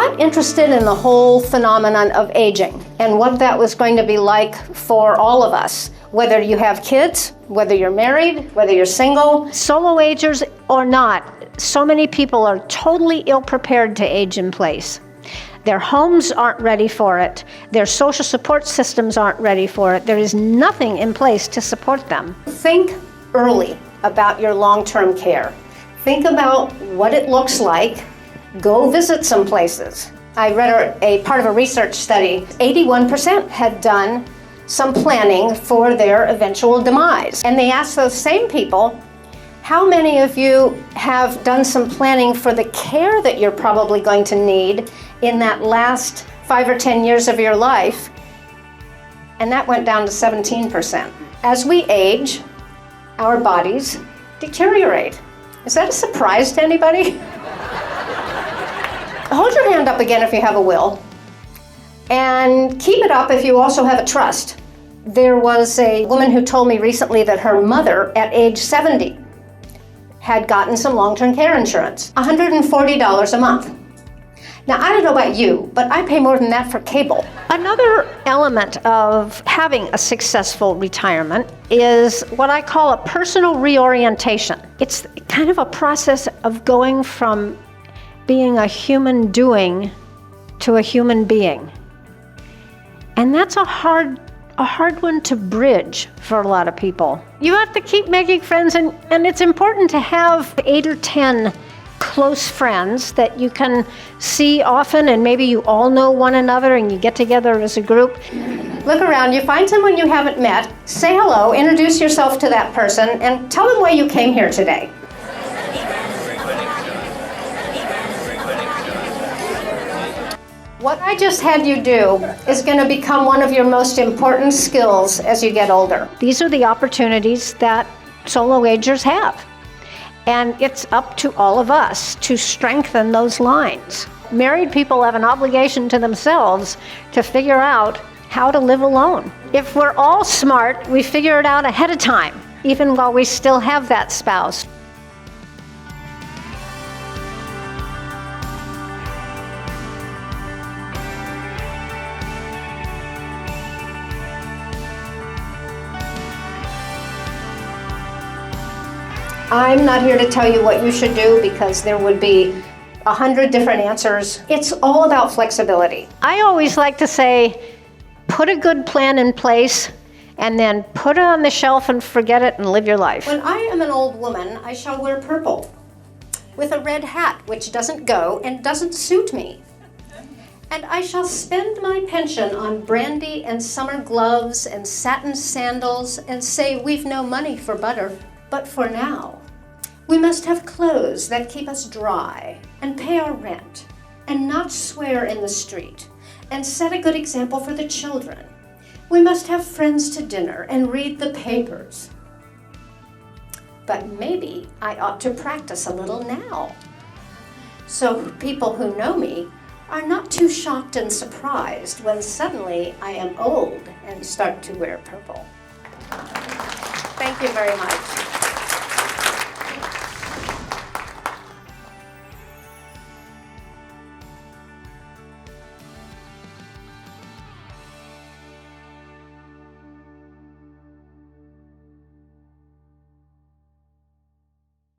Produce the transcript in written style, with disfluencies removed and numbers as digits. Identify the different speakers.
Speaker 1: got interested in the whole phenomenon of aging and what that was going to be like for all of us, whether you have kids, whether you're married, whether you're single. Solo agers or not, so many people are totally ill-prepared to age in place. Their homes aren't ready for it. Their social support systems aren't ready for it. There is nothing in place to support them. Think early about your long-term care. Think about what it looks like. Go visit some places. I read a part of a research study. 81% had done some planning for their eventual demise. And they asked those same people, how many of you have done some planning for the care that you're probably going to need in that last 5 or 10 years of your life? And that went down to 17%. As we age, our bodies deteriorate. Is that a surprise to anybody? Hold your hand up again if you have a will. And keep it up if you also have a trust. There was a woman who told me recently that her mother at age 70 had gotten some long-term care insurance, $140 a month. Now, I don't know about you, but I pay more than that for cable. Another element of having a successful retirement is what I call a personal reorientation. It's kind of a process of going from being a human doing to a human being. And that's a hard one to bridge for a lot of people. You have to keep making friends, and it's important to have 8 or 10 close friends that you can see often, and maybe you all know one another and you get together as a group. Look around, you find someone you haven't met, say hello, introduce yourself to that person, and tell them why you came here today. What I just had you do is going to become one of your most important skills as you get older. These are the opportunities that solo agers have. And it's up to all of us to strengthen those lines. Married people have an obligation to themselves to figure out how to live alone. If we're all smart, we figure it out ahead of time, even while we still have that spouse. I'm not here to tell you what you should do because there would be 100 different answers. It's all about flexibility. I always like to say, put a good plan in place and then put it on the shelf and forget it and live your life. When I am an old woman, I shall wear purple with a red hat, which doesn't go and doesn't suit me. And I shall spend my pension on brandy and summer gloves and satin sandals and say we've no money for butter. But for now, we must have clothes that keep us dry and pay our rent and not swear in the street and set a good example for the children. We must have friends to dinner and read the papers. But maybe I ought to practice a little now, so people who know me are not too shocked and surprised when suddenly I am old and start to wear purple. Thank you very much.